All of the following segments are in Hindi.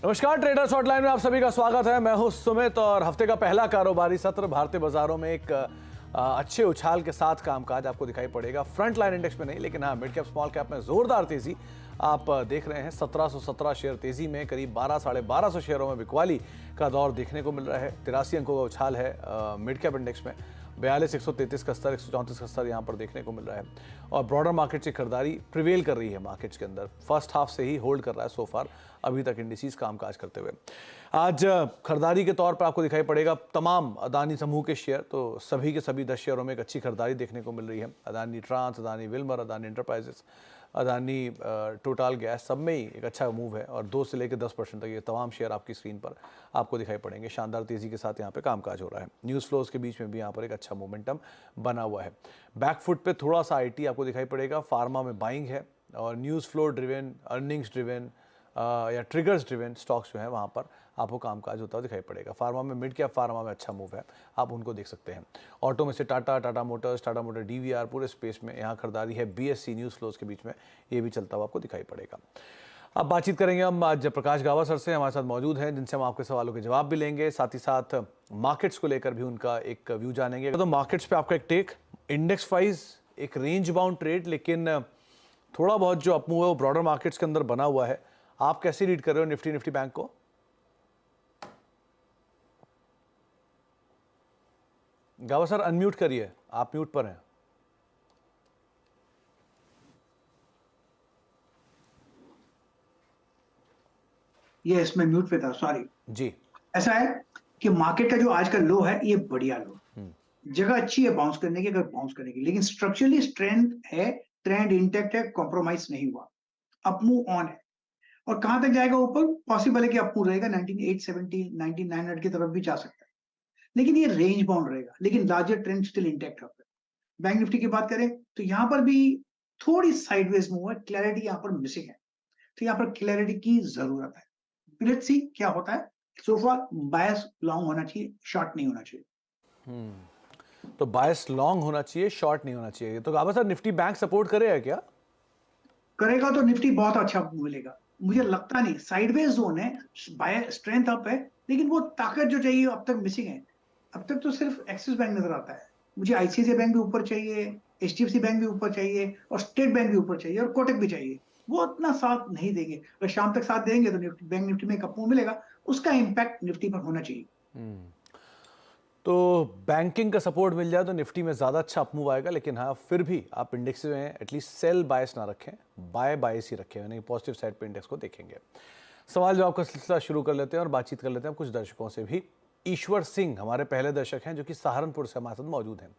नमस्कार, ट्रेडर्स हॉटलाइन में आप सभी का स्वागत है। मैं हूं सुमित और हफ्ते का पहला कारोबारी सत्र भारतीय बाजारों में एक अच्छे उछाल के साथ कामकाज आपको दिखाई पड़ेगा। फ्रंट लाइन इंडेक्स में नहीं, लेकिन हाँ मिड कैप स्मॉल कैप में जोरदार तेजी आप देख रहे हैं। 1717 शेयर तेजी में, करीब 1200-1250 शेयरों में बिकवाली का दौर देखने को मिल रहा है। 83 अंकों का उछाल है मिड कैप इंडेक्स में। 42 133 का स्तर, 134 का स्तर यहाँ पर देखने को मिल रहा है। और ब्रॉडर मार्केट से खरीदारी प्रिवेल कर रही है मार्केट्स के अंदर। फर्स्ट हाफ से ही होल्ड कर रहा है सो फार अभी तक इंडिसेस कामकाज करते हुए। आज खरीदारी के तौर पर आपको दिखाई पड़ेगा तमाम अदानी समूह के शेयर, तो सभी के सभी 10 शेयरों में एक अच्छी खरीदारी देखने को मिल रही है। Adani trans, Adani Wilmar, Adani enterprises, Adani total gas, सब में ही एक अच्छा मूव है। और 2 से लेकर 10% तक ये तमाम शेयर आपकी स्क्रीन पर आपको दिखाई पड़ेंगे। शानदार तेजी के साथ यहाँ पे कामकाज हो रहा है। न्यूज़ फ्लोज के बीच में भी यहाँ पर एक अच्छा मोमेंटम बना हुआ है। बैकफुट पे थोड़ा सा आईटी आपको दिखाई पड़ेगा। फार्मा में बाइंग है और news flow driven, earnings driven या ट्रिगर्स ड्रिवन स्टॉक्स जो है वहाँ पर आपको कामकाज होता हुआ दिखाई पड़ेगा। फार्मा में, मिड कैप फार्मा में अच्छा मूव है, आप उनको देख सकते हैं। ऑटो में से Tata Motors, Tata motor DVR, पूरे स्पेस में यहाँ खरीदारी है। बीएससी न्यूज़ फ्लोज के बीच में ये भी चलता हुआ आपको दिखाई पड़ेगा। अब बातचीत करेंगे हम आज प्रकाश गावा सर से, हमारे साथ मौजूद हैं, जिनसे हम आपके सवालों के जवाब भी लेंगे, साथ ही साथ मार्केट्स को लेकर भी उनका एक व्यू जानेंगे। तो मार्केट्स पे आपका एक टेक, इंडेक्स वाइज एक रेंज बाउंड ट्रेड, लेकिन थोड़ा बहुत जो अपमूव है वो ब्रॉडर मार्केट्स के अंदर बना हुआ है। आप कैसे रीड कर रहे हो निफ्टी बैंक को? गावा सर अनम्यूट करिए, आप म्यूट पर हैं। ये इसमें म्यूट पे था, सॉरी जी। ऐसा है कि मार्केट का जो आज का लो है ये बढ़िया लो, जगह अच्छी है बाउंस करने की, अगर बाउंस करेगी, लेकिन स्ट्रक्चरली स्ट्रेंथ है, ट्रेंड इंटैक्ट है, कॉम्प्रोमाइज नहीं हुआ, अपमूव ऑन है। और कहां तक जाएगा ऊपर? पॉसिबल है कि अपमूव रहेगा 19870 19900 की तरफ भी जा सकता है, लेकिन ये रेंज बाउंड रहेगा, लेकिन लार्जर ट्रेंड स्टिल इंटैक्ट है। बैंक निफ्टी की बात करें तो यहां पर भी थोड़ी साइडवेज मूव है, क्लैरिटी यहां पर मिसिंग है, तो यहां पर क्लैरिटी की जरूरत है। लेट्स सी क्या होता है। सो फार बायस लॉन्ग होना चाहिए, शॉर्ट नहीं होना चाहिए। तो बायस लॉन्ग होना चाहिए, शॉर्ट नहीं होना चाहिए। तो गावा सर निफ्टी बैंक सपोर्ट करेगा क्या? करेगा तो निफ्टी बहुत अच्छा मिलेगा, मुझे लगता नहीं। साइडवेज जोन है, बाय स्ट्रेंथ अप है, लेकिन वो ताकत जो चाहिए अब तक मिसिंग है। अब तक तो सिर्फ एक्सिस बैंक नजर आता है मुझे। आईसीआईसीआई बैंक भी ऊपर चाहिए, एचडीएफसी बैंक भी ऊपर चाहिए, और स्टेट बैंक भी ऊपर चाहिए, और कोटक भी चाहिए। वो उतना साथ नहीं देंगे। अगर शाम तक साथ देंगे तो बैंक निफ्टी में एक अपमूव मिलेगा, उसका इंपैक्ट निफ्टी पर होना चाहिए। तो बैंकिंग का सपोर्ट मिल जाए तो निफ्टी में ज़्यादा अच्छा अपमूव आएगा, लेकिन हाँ फिर भी आप इंडेक्स में एटलीस्ट सेल बायस ना रखें, बायस ही रखें, यानी पॉजिटिव साइड पे इंडेक्स को देखेंगे। सवाल जवाब का सिलसिला शुरू कर लेते हैं और बातचीत कर लेते हैं कुछ दर्शकों से भी। ईश्वर सिंह हमारे पहले दर्शक हैं जो कि सहारनपुर से हमारे साथ मौजूद हैं।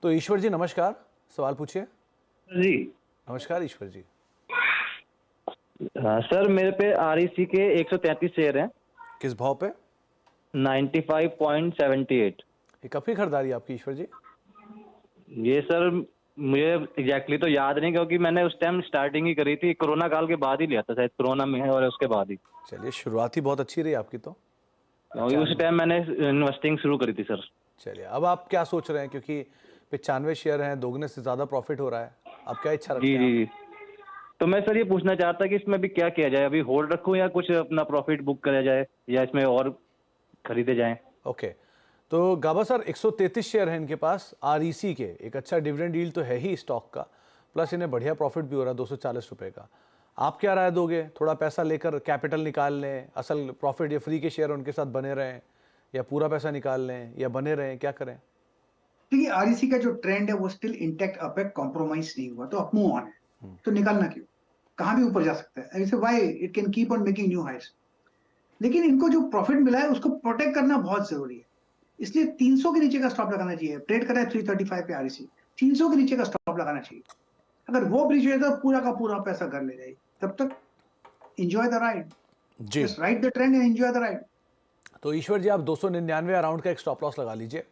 तो ईश्वर जी नमस्कार, सवाल पूछिए। जी नमस्कार ईश्वर जी। हाँ सर, मेरे पे आरईसी के 133 शेयर हैं। किस भाव पे? 95.78। ये कब की खरीदारी आपकी ईश्वर जी? ये सर मुझे एग्जैक्टली तो याद नहीं, क्योंकि मैंने उस टाइम स्टार्टिंग ही करी थी, कोरोना काल के बाद ही लिया था, शायद कोरोना में है और उसके बाद ही। चलिए, शुरुआत ही बहुत अच्छी रही आपकी तो। उस टाइम मैंने इन्वेस्टिंग शुरू करी थी सर। चलिए, अब आप क्या सोच रहे हैं, क्योंकि 95 शेयर हैं, दोगुने से ज्यादा प्रॉफिट हो रहा है, अब क्या इच्छा रखते हैं? जी, तो मैं सर ये पूछना चाहता कि इसमें भी क्या किया जाए, अभी होल्ड रखूं या कुछ अपना प्रॉफिट बुक करा जाए, या इसमें और खरीदे जाएं? ओके, तो गाबा सर 133 शेयर हैं इनके पास आरईसी के। एक अच्छा डिविडेंड डील तो है ही स्टॉक का, प्लस इन्हें बढ़िया प्रॉफिट भी हो रहा है 240 रुपए का। आप क्या राय दोगे? थोड़ा पैसा लेकर कैपिटल निकाल लें, असल प्रॉफिट या फ्री के शेयर उनके साथ बने रहें, या पूरा पैसा निकाल लें, या बने रहें, क्या करें? देखिए, आरईसी का जो ट्रेंड है वो स्टिल इंटैक्ट अप है, कॉम्प्रोमाइज नहीं हुआ, तो अपमूव ऑन है, तो निकालना क्यों? कहां भी ऊपर जा सकता है, ऐसे why it can keep on making new Heights. लेकिन इनको जो प्रॉफिट मिला है उसको प्रोटेक्ट करना बहुत जरूरी है, इसलिए 300 के नीचे का स्टॉप लगाना चाहिए। ट्रेड कर रहा है 335 पे आरईसी, 300 के नीचे का स्टॉप लगाना चाहिए। अगर वो ब्रीच हो जाए तो पूरा का पूरा पैसा घर ले जाए। तब तक एंजॉय द राइड, जी, just ride the trend and enjoy the ride. तो ईश्वर जी आप 299 अराउंड का एक स्टॉप लॉस लगा लीजिए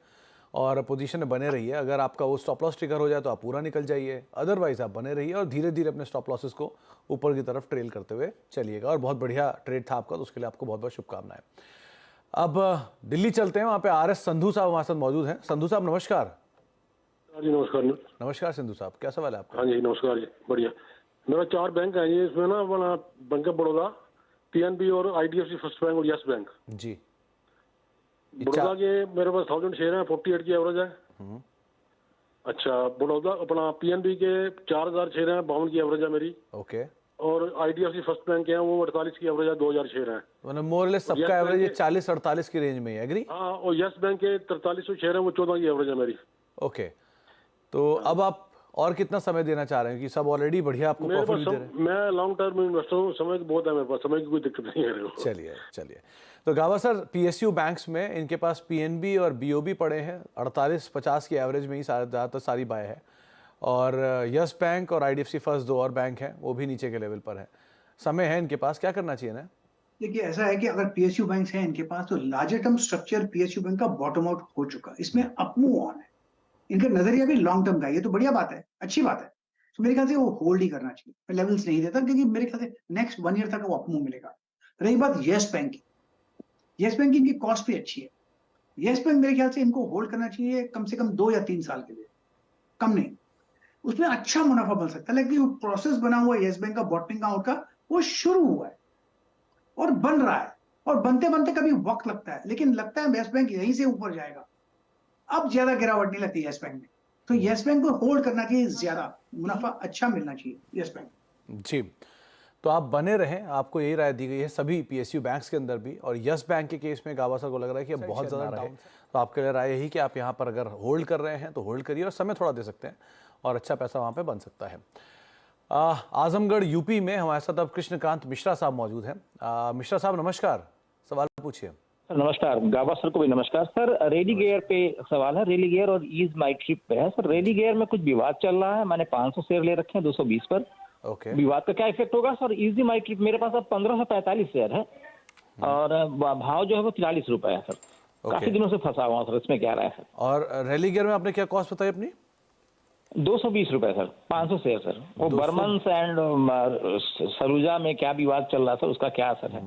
और पोजीशन में बने रहिए। अगर आपका वो स्टॉप लॉस ट्रिगर हो जाए तो आप पूरा निकल जाइए, अदरवाइज आप बने रहिए और धीरे धीरे अपने स्टॉप लॉसेस को ऊपर की तरफ ट्रेल करते हुए चलिएगा। और बहुत बढ़िया ट्रेड था आपका, तो उसके लिए आपको बहुत बहुत शुभकामनाएं। अब दिल्ली चलते हैं, वहाँ पे आर एस संधू साहब हमारे साथ मौजूद हैं। संधू साहब नमस्कार। जी नमस्कार। नमस्कार संधू साहब, क्या सवाल है आपका? हाँ जी नमस्कार जी, बढ़िया। मेरा 4 बैंक है जी, इसमें ना अपना बैंक ऑफ बड़ौदा, पीएनबी और आईडीएफसी फर्स्ट बैंक और यस बैंक। जी। बड़ौदा के मेरे पास 1000 शेयर हैं, 48 की एवरेज है। हम्म, अच्छा, बड़ौदा अपना पीएनबी के 4000 शेयर हैं, 52 की एवरेज है मेरी। ओके। और आईडीएफसी फर्स्ट बैंक के हैं, वो 48 की एवरेज है, 2000 शेयर हैं। मतलब मोरलेस और सबका Yes एवरेज ये Bank 40-48 की रेंज में है, एग्री? हाँ, और यस बैंक के 4300 शेयर हैं, वो 14 की एवरेज है मेरी। ओके। तो अब आप और कितना समय देना चाह रहे हैं कि सब ऑलरेडी बढ़िया आपको मेरे प्रॉफिट पास भी दे रहे हैं? मैं लॉन्ग टर्म इन्वेस्टर हूँ, समय बहुत है मेरे पास, समय की कोई दिक्कत नहीं है मेरे को। चलिए चलिए। तो गावा सर, पीएसयू बैंक्स में इनके पास पीएनबी और बीओबी पड़े हैं, 48-50 की एवरेज में ही ज़्यादातर सारी बाय है। और यस बैंक और आईडीएफसी फर्स्ट दो और बैंक हैं, वो भी नीचे के लेवल पर है। समय है इनके पास, क्या करना चाहिए ना? देखिए ऐसा है कि अगर पीएसयू बैंक है इनके पास, तो larger term structure PSU bank का बॉटम आउट हो चुका, इसमें अप मूव ऑन है। इनका नजरिया भी लॉन्ग टर्म का है, ये तो बढ़िया बात है, अच्छी बात है। तो मेरे ख्याल से वो होल्ड ही करना चाहिए, मैं लेवल्स नहीं देता, क्योंकि मेरे ख्याल से नेक्स्ट 1 ईयर तक वो अप मूव मिलेगा। रही बात येस बैंक की, येस बैंक की इनकी कॉस्ट भी अच्छी है। येस बैंक मेरे ख्याल से इनको होल्ड करना चाहिए कम से कम 2 या 3 साल के लिए, कम नहीं। उसमें अच्छा मुनाफा बन सकता है, लेकिन वो प्रोसेस बना हुआ येस बैंक का बॉटमिंग आउट का, वो शुरू हुआ है और बन रहा है, और बनते बनते कभी वक्त लगता है, लेकिन लगता है येस बैंक यहीं से ऊपर जाएगा। अब ज्यादा गिरावट नहीं लगती येस बैंक में, तो येस बैंक को होल्ड करना चाहिए, ज्यादा मुनाफा अच्छा मिलना चाहिए येस बैंक। जी। तो आप बने रहें, आपको यही राय दी गई है सभी पीएसयू बैंक्स के अंदर भी। और यस बैंक के केस में गावा सर को लग रहा है कि अब बहुत ज़्यादा रहे, तो आपके लिए राय यही कि आप यहाँ पर अगर होल्ड कर रहे हैं तो होल्ड करिए और समय थोड़ा दे सकते हैं और अच्छा पैसा वहाँ पे बन सकता है। आजमगढ़ यूपी में हमारे साथ अब कृष्णकांत मिश्रा साहब मौजूद हैं। मिश्रा साहब नमस्कार, सवाल पूछिए। सर नमस्कार, गाबा सर को भी नमस्कार। सर रेलीगेयर पे सवाल है, रेलीगेयर और ईज माई ट्रिप पे है। सर रेलीगेयर में कुछ विवाद चल रहा है, मैंने 500 शेयर ले रखे हैं 220 पर। ओके। विवाद का क्या इफेक्ट होगा सर? इजी माई ट्रिप मेरे पास अब 1545 शेयर है और भाव जो है वो 43 रुपए है सर। काफी दिनों से फंसा हुआ सर, इसमें क्या रहा है सर? और रेलीगेयर में आपने क्या कॉस्ट बताई अपनी? 220 रुपए सर, 500 शेयर सर। वो बर्मन एंड सरूजा में क्या विवाद चल रहा सर, उसका क्या असर है?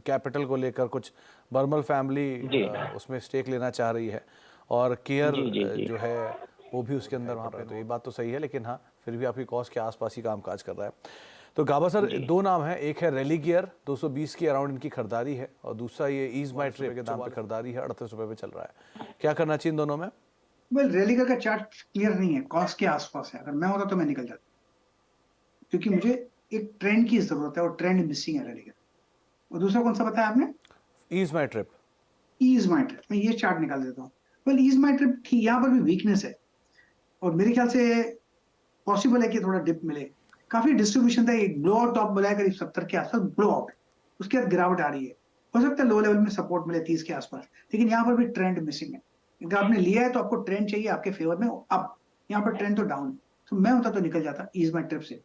कैपिटल को लेकर कुछ बर्मल फैमिली उसमें स्टेक लेना चाह रही है और केयर जो है वो भी उसके अंदर वहाँ पे, तो ये बात तो सही है, लेकिन हाँ फिर भी आपकी कॉस्ट के आसपास ही कामकाज कर रहा है। तो गाबा सर, दो नाम है, एक है रेलीगेयर 220 के अराउंड इनकी खरीदारी है और दूसरा ये ईज माई ट्रिप के दाम पे खरीदारी है, 38 रुपए पे चल रहा है। क्या करना चाहिए इन दोनों में? वेल रेलीगेयर का चार्ट क्लियर नहीं है, कॉस्ट के आसपास है। अगर मैं होता तो मैं निकल जाता, क्योंकि मुझे एक ट्रेंड की जरूरत है और ट्रेंड मिसिंग है रेलीगेयर। और दूसरा कौन सा बताया आपने? ईज माई ट्रिप। ईज माई ट्रिप, मैं ये चार्ट निकाल देता हूँ। वेल ईज माई ट्रिप की यहाँ पर भी वीकनेस है और मेरे ख्याल से पॉसिबल है कि थोड़ा डिप मिले। काफी डिस्ट्रीब्यूशन था, एक ब्लो आउट टॉप बनाया करीब 70 के आसपास, ब्लो आउट, उसके बाद गिरावट आ रही है। हो सकता है लो लेवल में सपोर्ट मिले 30 के आसपास, लेकिन यहाँ पर भी ट्रेंड मिसिंग है। अगर आपने लिया है तो आपको ट्रेंड चाहिए आपके फेवर में अप, यहाँ पर ट्रेंड तो डाउन है, तो मैं होता तो निकल जाता ईज माई ट्रिप से।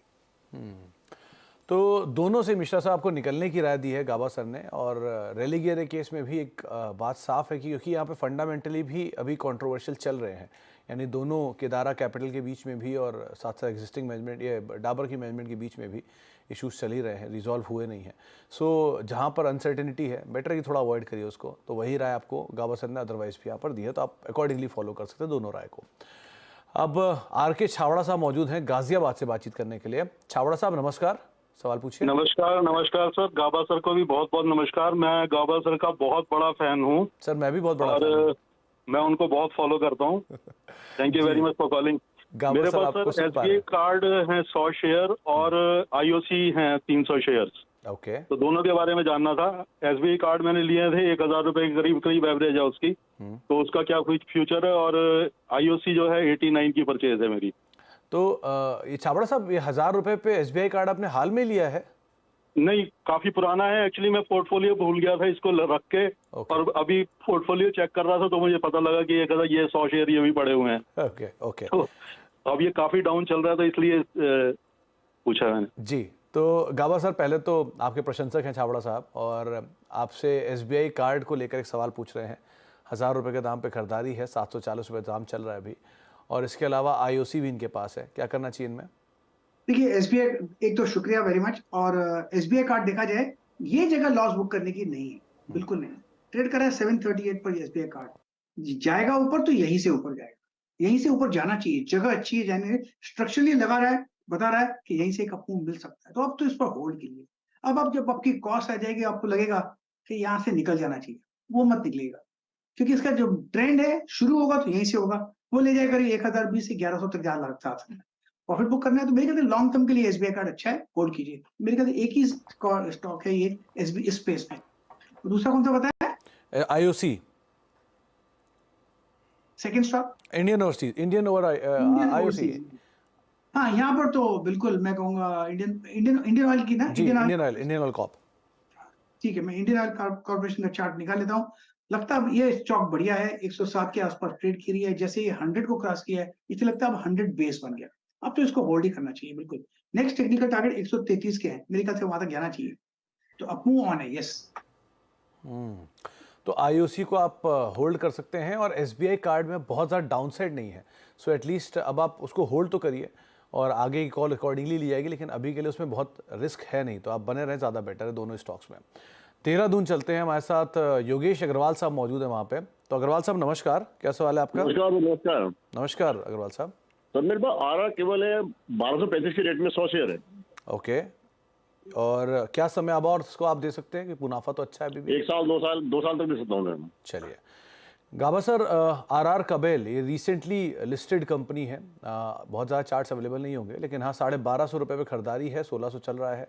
तो दोनों से मिश्रा साहब को निकलने की राय दी है गाबा सर ने। और रेलीगेयर के केस में भी एक बात साफ है कि क्योंकि यहाँ पे फंडामेंटली भी अभी कंट्रोवर्शियल चल रहे हैं, यानी दोनों केदारा कैपिटल के बीच में भी और साथ साथ एग्जिस्टिंग मैनेजमेंट या डाबर की मैनेजमेंट के बीच में भी इश्यूज चल ही रहे हैं, रिजॉल्व हुए नहीं हैं। सो जहाँ पर अनसर्टेनिटी है, बेटर कि थोड़ा अवॉइड करिए उसको। तो वही राय आपको गाबा सर ने अदरवाइज भी यहाँ पर दी है, तो आप अकॉर्डिंगली फॉलो कर सकते हैं दोनों राय को। अब आर के छावड़ा साहब मौजूद हैं गाजियाबाद से बातचीत करने के लिए। छावड़ा साहब नमस्कार, सवाल पूछिए। नमस्कार। नमस्कार सर, गाबा सर को भी बहुत बहुत नमस्कार। मैं गाबा सर का बहुत बड़ा फैन हूँ सर। मैं भी बहुत बड़ा और फैन हूं। मैं उनको बहुत फॉलो करता हूँ। Thank you very much for calling. मेरे पास सर एसबीआई कार्ड है 100 शेयर और आईओसी हैं 300 शेयर्स। ओके। तो दोनों के बारे में जानना था। एसबीआई कार्ड मैंने लिए थे, 1000 रुपए के करीब करीब एवरेज है उसकी, तो उसका क्या कुछ फ्यूचर है? और आईओसी जो है 89 की परचेज है मेरी। तो ये छाबड़ा साहब, ये 1000 रुपए पे एसबीआई कार्ड आपने हाल में लिया है? नहीं, काफी पुराना है एक्चुअली। मैं पोर्टफोलियो भूल गया था इसको रख के, और अभी पोर्टफोलियो चेक कर रहा था तो मुझे पता लगा कि ये 100 शेयर ये भी पड़े हुए हैं। Okay okay. तो अब ये काफी डाउन चल रहा था, इसलिए पूछा मैंने। जी। तो गाबा सर, पहले तो आपके प्रशंसक हैं छाबड़ा साहब, और आपसे एसबीआई कार्ड को लेकर एक सवाल पूछ रहे हैं। 1000 रुपए के दाम पे खरीदारी है, 740 रुपए दाम चल रहा है अभी, और इसके अलावा आईओसी भी इनके पास है। क्या करना चाहिए इनमें? देखिए एसबीआई, एक तो शुक्रिया वेरी मच। और एसबीआई कार्ड देखा जाए, ये जगह लॉस बुक करने की नहीं है, बिल्कुल नहीं। ट्रेड करा है 738 पर एसबीआई कार्ड, जाएगा ऊपर तो यहीं से ऊपर जाएगा, यहीं से ऊपर जाना चाहिए। जगह अच्छी है जाने, स्ट्रक्चरली लगा रहा है, बता रहा है कि यहीं से एक अप मूव मिल सकता है, तो अब तो इस पर होल्ड कीजिए। अब जब आपकी कॉस्ट आ जाएगी, आपको लगेगा कि यहाँ से निकल जाना चाहिए, वो मत निकलिएगा, क्योंकि इसका जो ट्रेंड है शुरू होगा तो यहीं से होगा, वो ले जाएगा 1020 से 1100 तक जा सकता है। प्रॉफिट बुक करना है तो मेरे ख्याल से लॉन्ग टर्म के लिए एसबीआई कार्ड अच्छा है, होल्ड कीजिए। मेरे ख्याल से एक ही स्टॉक है ये एसबी इस स्पेस में। दूसरा कौन सा बताया? IOC, second stock Indian overseas, Indian over IOC. हाँ, यहाँ पर तो बिल्कुल मैं कहूंगा इंडियन ऑयल की ना, जी, इंडियन ऑयल कॉर्प। ठीक है, मैं इंडियन ऑयल कॉर्पोरेशन का चार्ट निकाल लेता हूँ। लगता है अब ये स्टॉक बढ़िया है, 107 के आसपास ट्रेड की रही है, जैसे ये 100 को क्रॉस किया है, इसे लगता है अब 100 बेस बन गया, अब तो इसको होल्ड ही करना चाहिए बिल्कुल। नेक्स्ट टेक्निकल टारगेट 133 के हैं, मेरे ख्याल से वहां तक जाना चाहिए, तो अब मूव ऑन है। यस, तो आईओसी को आप होल्ड कर सकते हैं और एसबीआई कार्ड में बहुत ज़्यादा डाउनसाइड नहीं है, सो एटलीस्ट अब आप उसको होल्ड तो करिए और आगे की कॉल अकॉर्डिंगली ली जाएगी, लेकिन अभी के लिए उसमें बहुत रिस्क है नहीं, तो आप बने रहें, ज़्यादा बेटर है दोनों स्टॉक्स में। देहरादून चलते हैं, हमारे साथ योगेश अग्रवाल साहब मौजूद है वहाँ पे। तो अग्रवाल साहब नमस्कार, क्या सवाल है आपका? नमस्कार। नमस्कार अग्रवाल साहब। सर मेरे पास आरा केवल है 1235 के रेट में 100 शेयर है। ओके, और क्या समय अब और इसको आप दे सकते हैं कि मुनाफा तो अच्छा है अभी भी? 1 साल 2 साल तक दे सकता हूँ मैं। चलिए, गाबा सर, आरआर कबेल ये रिसेंटली लिस्टेड कंपनी है, बहुत ज़्यादा चार्ट्स अवेलेबल नहीं होंगे, लेकिन हाँ 1250 रुपये पे खरीदारी है, 1600 चल रहा है,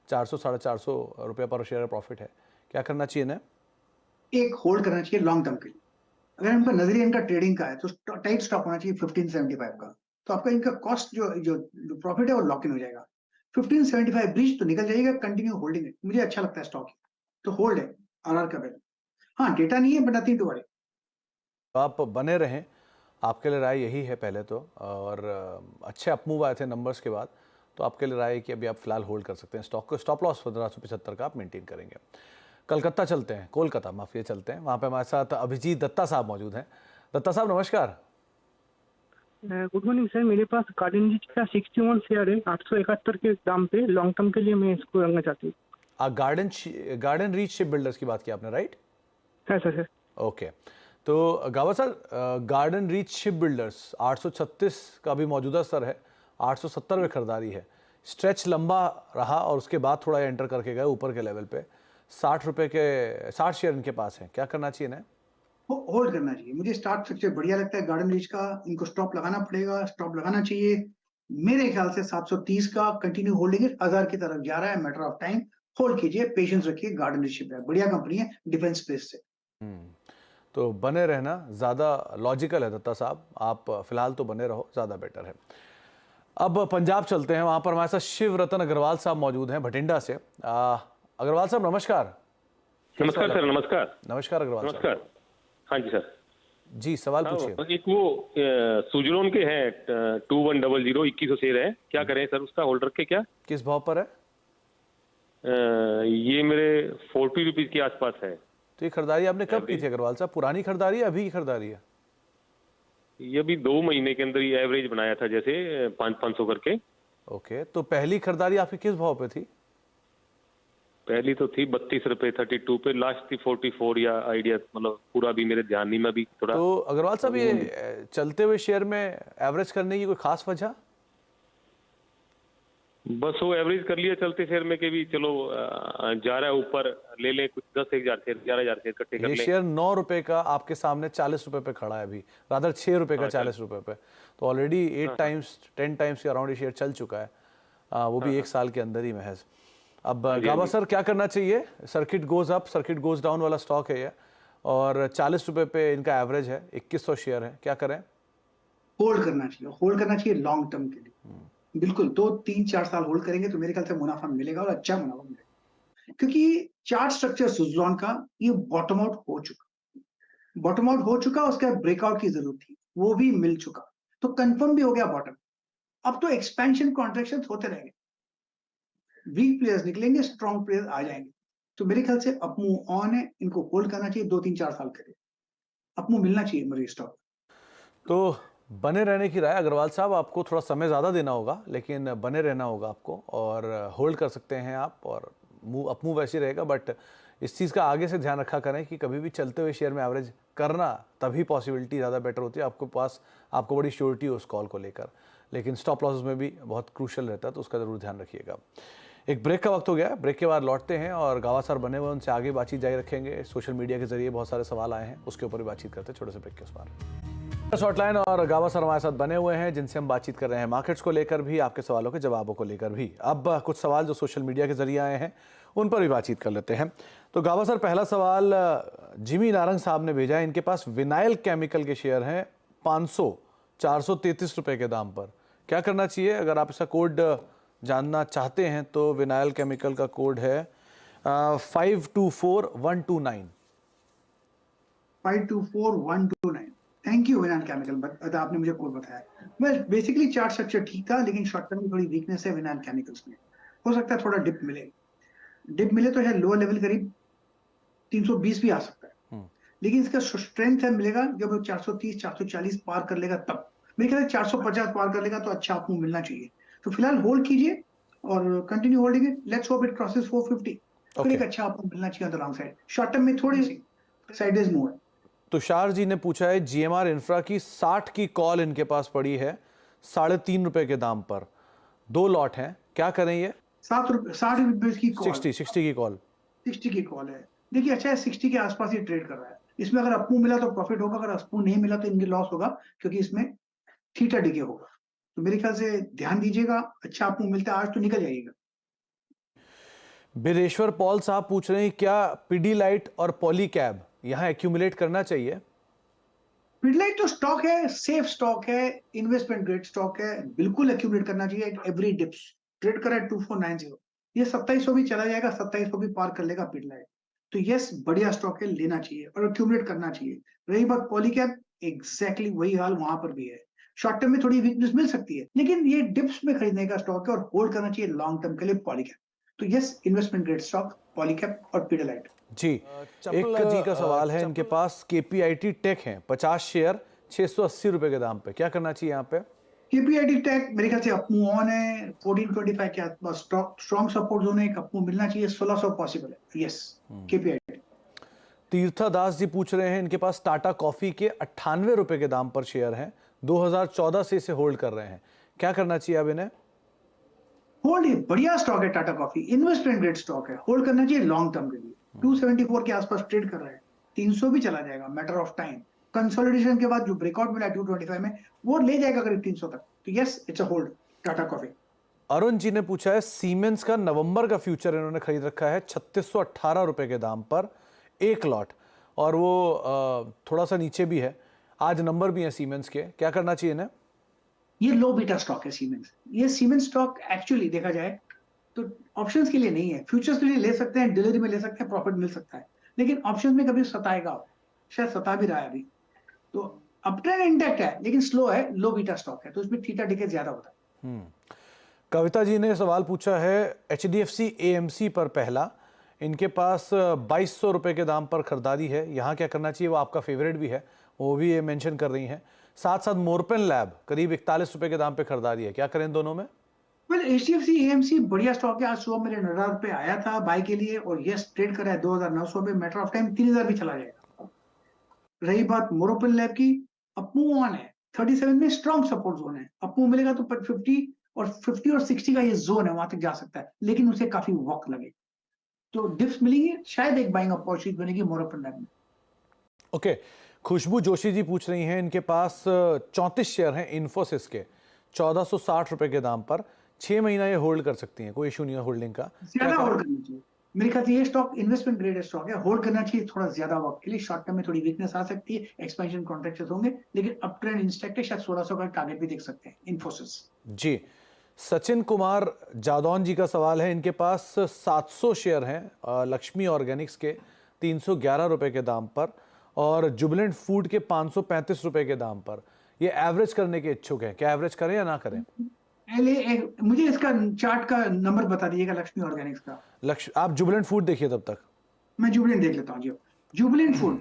400-450 रुपये पर शेयर प्रॉफिट है, क्या करना चाहिए ना? एक होल्ड करना चाहिए लॉन्ग टर्म के लिए। अगर इनका नजरिया इनका ट्रेडिंग का है तो टाइट स्टॉप होना चाहिए 1575 का, तो आपका इनका कॉस्ट जो प्रॉफिट है वो लॉक इन हो जाएगा। 1575 ब्रीच तो निकल जाएगा, कंटिन्यू होल्डिंग है, मुझे अच्छा लगता है स्टॉक, तो होल्ड है आरआर कबेल। हाँ, डेटा नहीं है बट नथिंग टू वरी। आप बने रहें, आपके लिए राय यही है पहले तो, और अच्छे अपमूव आए थे नंबर्स के बाद, तो आपके लिए राय है कि अभी आप फिलहाल होल्ड कर सकते हैं स्टॉक को। स्टॉप लॉस 1575 का आप मेंटेन करेंगे। कलकत्ता चलते हैं, कोलकाता माफिया चलते हैं, वहाँ पे हमारे साथ अभिजीत दत्ता साहब मौजूद हैं। दत्ता साहब नमस्कार। गुड मॉर्निंग सर, मेरे पास गार्डन रीच का 61 शेयर है 871 के दाम पे, लॉन्ग टर्म के लिए मैं इसको रखना चाहती हूँ। गार्डन रीच शिप बिल्डर्स की बात की आपने, राइट? है सर। ओके, तो गावा sir, garden reach ship builders 836 का भी मौजूदा स्तर है, 870 में खरीदारी है, स्ट्रेच लंबा रहा और उसके बाद थोड़ा एंटर करके गए ऊपर के लेवल पे, 60 रुपए के 60 शेयर इनके पास हैं, क्या करना चाहिए ना? होल्ड करना चाहिए, मुझे स्टार्ट सबसे बढ़िया लगता है गार्डन रीच का। इनको स्टॉप लगाना पड़ेगा, स्टॉप लगाना चाहिए मेरे ख्याल से 730 का, कंटिन्यू होल्डिंग है, 1000 की तरफ जा रहा है, मैटर ऑफ टाइम, होल्ड कीजिए, पेशेंस रखिए। गार्डन रीच है बढ़िया कंपनी है, डिफेंस स्पेस से। तो बने रहना ज़्यादा लॉजिकल है दत्ता साहब, आप फिलहाल तो बने रहो, ज़्यादा बेटर है। अब पंजाब चलते हैं, वहाँ पर हमारे साथ शिव रतन अग्रवाल साहब मौजूद हैं भटिंडा से। अग्रवाल साहब नमस्कार। नमस्कार सर। नमस्कार। नमस्कार अग्रवाल साहब। नमस्कार। हाँ जी सर। जी, सवाल पूछिए। एक वो सुजलोन के हैं 2100 2100 शेयर है, क्या करें सर उसका, होल्डर के क्या किस भाव पर है? ये मेरे 40 रुपीज के आसपास है। तो ये खरीदारी आपने कब की थी अग्रवाल साहब? पुरानी खरीदारी है अभी की खरीदारी है? ये अभी 2 महीने के अंदर ही एवरेज बनाया था, जैसे 500 करके। ओके, तो पहली खरीदारी आपकी किस भाव पे थी? पहली तो थी 32 रुपए 32 पे, लास्ट थी 44 या आइडिया, मतलब पूरा भी मेरे ध्यान नहीं में भी थोड़ा। तो अग्रवाल साहब, ये चलते हुए शेयर में एवरेज करने की कोई खास वजह? बस वो एवरेज कर लिया चलते शेयर में के भी, चलो जा रहा है ऊपर, ले लें कुछ 10,000 शेयर 11,000 शेयर इकट्ठे कर ये लें। शेयर 9 रुपए का आपके सामने 40 रुपए पे खड़ा है अभी, रादर 6 रुपए का 40 रुपए पे, तो ऑलरेडी 8 टाइम्स 10 टाइम्स के अराउंड ये शेयर चल चुका है, वो भी 1 साल के अंदर ही महज। अब गाबा सर क्या करना चाहिए? Circuit goes up circuit goes down वाला स्टॉक है ये, और 40 रुपए पे इनका एवरेज है, 2100 शेयर है, क्या करें? होल्ड करना चाहिए, होल्ड करना चाहिए लॉन्ग टर्म के लिए, बिल्कुल 2-3-4 साल होल्ड करेंगे तो मेरे ख्याल से मुनाफा मिलेगा, और अच्छा मुनाफा मिलेगा, क्योंकि चार्ट स्ट्रक्चर सुजलॉन का ये बॉटम आउट हो चुका, उसके बाद ब्रेकआउट की जरूरत थी, वो भी मिल चुका, तो कंफर्म भी हो गया बॉटम। अब तो एक्सपेंशन कॉन्ट्रैक्शन होते रहेंगे, वीक प्लेयर्स निकलेंगे, स्ट्रॉन्ग प्लेयर्स आ जाएंगे, तो मेरे ख्याल से अप मूव ऑन है, इनको होल्ड करना चाहिए 2-3-4 साल के लिए, अप मूव मिलना चाहिए मुझे स्टॉक। तो बने रहने की राय अग्रवाल साहब, आपको थोड़ा समय ज़्यादा देना होगा, लेकिन बने रहना होगा आपको, और होल्ड कर सकते हैं आप, और अप मूव वैसे रहेगा, बट इस चीज़ का आगे से ध्यान रखा करें कि कभी भी चलते हुए शेयर में एवरेज करना, तभी पॉसिबिलिटी ज़्यादा बेटर होती है, आपको पास आपको बड़ी श्योरिटी हो उस कॉल को लेकर, लेकिन स्टॉप लॉसेस में भी बहुत क्रूशल रहता है, तो उसका ज़रूर ध्यान रखिएगा। एक ब्रेक का वक्त हो गया, ब्रेक के बाद लौटते हैं और गावासर बने हुए उनसे आगे बातचीत जारी रखेंगे। सोशल मीडिया के जरिए बहुत सारे सवाल आए हैं, उसके ऊपर भी बातचीत करते हैं छोटे से ब्रेक के उस पार। शॉर्टलाइन और गावासर हमारे साथ बने हुए हैं, जिनसे हम बातचीत कर रहे हैं मार्केट्स को लेकर भी, आपके सवालों के जवाबों को लेकर भी। अब कुछ सवाल जो सोशल मीडिया के जरिए आए हैं उन पर भी बातचीत कर लेते हैं। तो गावासर, पहला सवाल जिमी नारंग साहब ने भेजा है। इनके पास विनाइल केमिकल के शेयर हैं 433 रुपए के दाम पर। क्या करना चाहिए? अगर आप इसका कोड जानना चाहते हैं तो विनाइल केमिकल का कोड है 524129। 524129। थैंक यू विनाइल केमिकल, आपने मुझे कोड बताया। वेल बेसिकली चार्ट स्ट्रक्चर ठीक था, लेकिन शॉर्ट टर्म में थोड़ी वीकनेस है विनाइल केमिकल्स में। हो सकता है थोड़ा डिप मिले तो है लोअर लेवल करीब 320 भी आ सकता है, लेकिन इसका स्ट्रेंथ है मिलेगा जब वो 430 440 पार कर लेगा तब। मेरे ख्याल से 450 पार कर लेगा तो अच्छा आपको मिलना चाहिए। तो फिलहाल होल्ड कीजिए और continue holding it. Let's hope it crosses 450, फिर एक अच्छा आपको मिलना चाहिए on the long side. Short term में थोड़ी सी साइडवेज मूव है। तुषार जी ने पूछा है जीएमआर इंफ्रा की 60 की कॉल इनके पास पड़ी है 3.5 रुपए के दाम पर। 2 लॉट हैं, क्या करें? ये 60 रुपए की कॉल, 60 की कॉल, 60 की कॉल है। देखिए अच्छा है, 60 के आसपास ही ट्रेड कर रहा है। इसमें अगर अपमूव मिला तो प्रॉफिट होगा, अगर अपमूव नहीं मिला तो इनके लॉस होगा, क्योंकि इसमें थीटा डिके होगा। तो मेरे ख्याल से ध्यान दीजिएगा, अच्छा अपमूव मिलता है आज तो निकल जाइएगा। बिरेश्वर पॉल साहब पूछ रहे हैं क्या पिडीलाइट और पॉलीकैब यहां एक्यूमुलेट करना चाहिए? पिडलाइट तो स्टॉक है, सेफ स्टॉक है, इन्वेस्टमेंट ग्रेड स्टॉक है, बिल्कुल एक्यूमुलेट करना चाहिए एट एवरी डिप्स। ट्रेड करा है 2490, ये 2700 भी चला जाएगा, 2700 भी पार कर लेगा पिडलाइट। तो यस, बढ़िया स्टॉक है, लेना चाहिए और एक्यूमुलेट करना चाहिए। रही बात पॉलीकैब, एग्जैक्टली वही हाल वहां पर भी है। शॉर्ट टर्म में थोड़ी वीकनेस मिल सकती है, लेकिन ये डिप्स में खरीदने का स्टॉक है और होल्ड करना चाहिए लॉन्ग टर्म के लिए पॉलीकैब। तो yes, investment grade stock, Polycab और पिडलाइट। जी, एक जी का सवाल है, इनके पास केपीआईटी टेक है 50 शेयर 680 रुपए के दाम पे। क्या करना चाहिए यहाँ पे? केपीआईटी टेक मेरे ख्याल से अपमूव ऑन है, 1425 के आसपास स्ट्रॉन्ग सपोर्ट जोन है, एक अपमूव मिलना चाहिए, 1600 पॉसिबल है। Yes, KPIT. तीर्था दास जी पूछ रहे हैं, इनके पास टाटा कॉफी के 98 रुपए के दाम पर शेयर हैं, 2014 से इसे होल्ड कर रहे हैं। क्या करना चाहिए अब इन्हें? होल्ड है, बढ़िया स्टॉक है Tata coffee, investment grade stock है, होल्ड करना चाहिए लॉन्ग टर्म के लिए। 274 के आसपास ट्रेड कर रहा है, 300 भी चला जाएगा, मैटर ऑफ टाइम। कंसोलिडेशन के बाद जो ब्रेकआउट मिला 225 में, वो ले जाएगा करीब 300 तक। तो yes, it's a hold Tata coffee. Arun ji ने पूछा है सीमेंस का नवंबर का फ्यूचर इन्होंने खरीद रखा है 3618 रुपए के दाम पर, 1 लॉट, और वो थोड़ा सा नीचे भी है। आज नंबर भी है सीमेंस के। क्या करना चाहिए इन्हें? ये लो बीटा स्टॉक है सीमेंस। ये सीमेंस स्टॉक एक्चुअली देखा जाए तो ऑप्शंस के लिए नहीं है, फ्यूचर्स के लिए ले सकते हैं, डिलीवरी में ले सकते हैं, प्रॉफिट मिल सकता है, लेकिन ऑप्शंस में कभी सताएगा, शायद सता भी रहा है अभी। तो अपट्रेंड इंटैक्ट है, लेकिन स्लो है, लो बीटा स्टॉक है, तो उसमें थीटा डिके ज्यादा होता है। कविता जी ने सवाल पूछा है HDFC AMC पर पहला, इनके पास 2200 रुपए के दाम पर खरीदारी है। यहाँ क्या करना चाहिए? वो आपका फेवरेट भी है, वो भी ये मेंशन कर रही हैं। साथ साथ मोरपेन लैब करीब 41 रुपए के दाम पे खरीदारी है। क्या करें दोनों में? वेल HDFC AMC बढ़िया स्टॉक है, आज सुबह मेरे नजर पे आया था बाय के लिए और यस ट्रेड करा है 2900 पे, मैटर ऑफ टाइम 3000 भी चला जाएगा। रही बात मोरोपेन लैब की, अपमूव ऑन है, 37 में स्ट्रॉन्ग सपोर्ट जोन है, अपमूव मिलेगा तो 50 और 60 का ये जोन है, वहां तक जा सकता है, लेकिन उसे काफी वक्त लगेगा। तो डिप्स मिलेंगे, शायद एक बाइंग अपॉर्चुनिटी बनेगी मोरोपेन लैब में। ओके, खुशबू जोशी जी पूछ रही हैं, इनके पास 34 शेयर हैं इन्फोसिस के 1460 रुपए के दाम पर। 6 महीना ये होल्ड कर सकती हैं, कोई इशू नहीं है होल्डिंग का। ज्यादा होल्ड करना चाहिए मेरे ख्याल से। ये स्टॉक इन्वेस्टमेंट ग्रेड स्टॉक है, होल्ड करना चाहिए थोड़ा ज्यादा वक्त के लिए। शॉर्ट टर्म में थोड़ी वीकनेस आ सकती है, एक्सपेंशन कॉन्ट्रैक्ट होंगे, लेकिन अप ट्रेंड इंस्टेक्ट है, शायद 1600 का टारगेट भी देख सकते हैं इन्फोसिस। जी, सचिन कुमार जादौन जी का सवाल है, इनके पास 700 शेयर हैं लक्ष्मी ऑर्गेनिक्स के 311 रुपए के दाम पर और जुबिलेंट फूड के 535 रुपए के दाम पर। ये एवरेज करने के इच्छुक हैं, क्या एवरेज करें या ना करें? मुझे इसका चार्ट का नंबर बता दीजिएगा लक्ष्मी ऑर्गेनिक्स का। आप जुबिलेंट फूड देखिए तब तक। मैं जुबिलेंट देख लेता हूँ जी। जुबिलेंट फूड,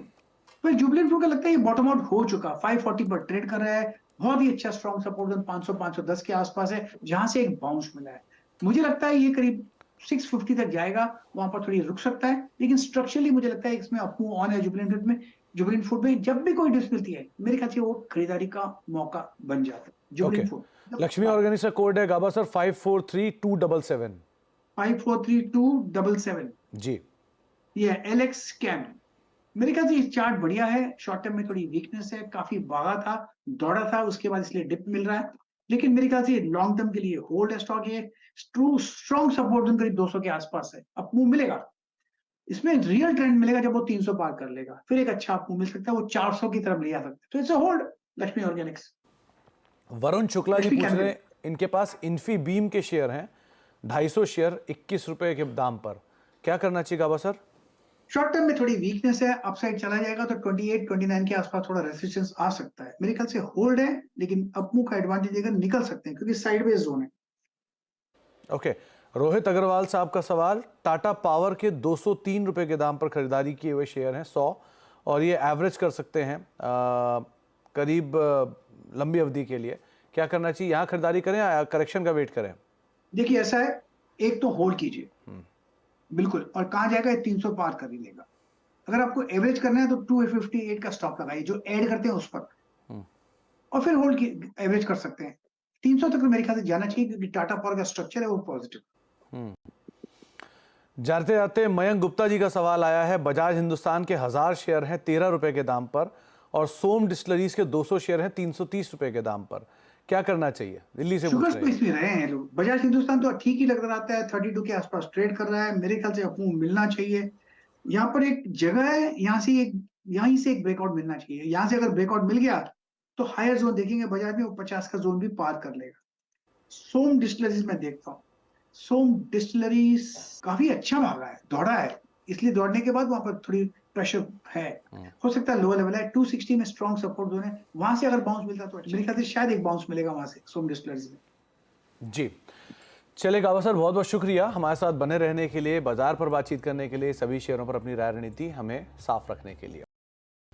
पर जुबिलेंट फूड का लगता है ये बॉटम आउट हो चुका, 540 पर ट्रेड कर रहा है, बहुत ही अच्छा स्ट्रॉन्ग सपोर्ट जोन 500 510 के आसपास है, जहां से एक बाउंस मिला है। मुझे लगता है ये करीब 650 तक जाएगा, वहां पर थोड़ी रुक सकता है, लेकिन स्ट्रक्चरली मुझे लगता है इसमें अपमूव ऑन है। जुबिलेंट फूड में जब भी कोई डिप्स मिलती है, मेरे ख्याल से वो खरीदारी का मौका बन जाता है। जुबिलेंट फूड, लक्ष्मी ऑर्गेनिक्स का कोड है गाबा सर 543277। 543277 जी। ये LX स्कैम। मेरे ख्याल से ये चार्ट बढ़िया है, शॉर्ट टर्म में थोड़ी वीकनेस है, काफी भागा था, दौड़ा था, उसके बाद इसलिए डिप मिल रहा है, लेकिन मेरे ख्याल से लॉन्ग टर्म के लिए होल्ड है स्टॉक। ये स्ट्रॉन्ग सपोर्ट जोन करीब 200 के आसपास है, अप मूव मिलेगा। इसमें रियल ट्रेंड मिलेगा जब वो 300 पार कर लेगा, फिर एक अच्छा अप मूव मिल सकता है, वो 400 की तरफ ले आ सकता है। तो it's a hold Lakshmi organics. Varun Shukla ji Lakshmi पूछ रहे हैं, कैपिटल। इनके पास इन्फी बीम के शेयर हैं 250 शेयर 21 रुपए के दाम पर, क्या करना चाहिए गाबा सर? शॉर्ट टर्म में थोड़ी वीकनेस है, अपसाइड चला जाएगा तो 28-29 के आसपास थोड़ा रेजिस्टेंस आ सकता है। मेरे ख्याल से होल्ड है, लेकिन अप मूव का एडवांटेज देकर निकल सकते हैं क्योंकि साइडवेज जोन है। ओके, रोहित अग्रवाल साहब का सवाल, टाटा पावर के 203 रुपए के दाम पर खरीदारी किए हुए शेयर हैं 100, और ये एवरेज कर सकते हैं करीब लंबी अवधि के लिए, क्या करना चाहिए? यहाँ खरीदारी करें या करेक्शन का वेट करें? देखिए ऐसा है, एक तो होल्ड कीजिए बिल्कुल, और कहाँ जाएगा? 300 पार कर ही लेगा। अगर आपको एवरेज करना है तो 258 का स्टॉप लगाइए, जो ऐड करते हैं उस पर, और फिर होल्ड की एवरेज कर सकते हैं। 300 तक मेरे ख्याल से जाना चाहिए क्योंकि टाटा पावर का स्ट्रक्चर है वो पॉजिटिव। जाते जाते मयंक गुप्ता जी का सवाल आया है, बजाज हिंदुस्तान के 1000 शेयर हैं 13 रुपए के दाम पर, और सोम डिस्टिलरीज के 200 शेयर हैं 330 रुपए के दाम पर, क्या करना चाहिए? दिल्ली से पूछ शुगर रहे हैं। स्पेस में रहे हैं लोग। बजाज हिंदुस्तान तो ठीक ही लग रहा है, 32 के आसपास ट्रेड कर रहा है, मेरे ख्याल से अपमूव मिलना चाहिए। यहाँ पर एक जगह है, यहीं से एक ब्रेकआउट मिलना चाहिए। यहाँ से अगर ब्रेकआउट मिल गया तो हायर जोन देखेंगे बजाज में, वो 50 का जोन भी पार कर लेगा। सोम डिस्टिलरीज में देखता हूँ, सोम डिस्टिलरीज काफी अच्छा भागा है, दौड़ा है, इसलिए दौड़ने के बाद वहां पर थोड़ी प्रेशर है, हो सकता है लोअर लेवल है। 260 में स्ट्रॉन्ग सपोर्ट जोन है, वहां से अगर बाउंस मिलता तो मेरे ख्याल से शायद एक बाउंस मिलेगा वहां से सोम डिस्टिलरीज में। जी, चलिए गाबा सर, बहुत बहुत शुक्रिया हमारे साथ बने रहने के लिए, बाजार पर बातचीत करने के लिए, सभी शेयरों पर अपनी राय रणनीति हमें साफ रखने के लिए।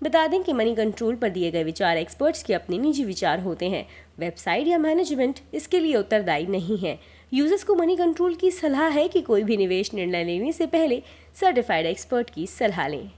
बता दें कि मनी कंट्रोल पर दिए गए विचार एक्सपर्ट्स के अपने निजी विचार होते हैं। वेबसाइट या मैनेजमेंट इसके लिए उत्तरदायी नहीं है। यूजर्स को मनी कंट्रोल की सलाह है कि कोई भी निवेश निर्णय लेने से पहले सर्टिफाइड एक्सपर्ट की सलाह लें।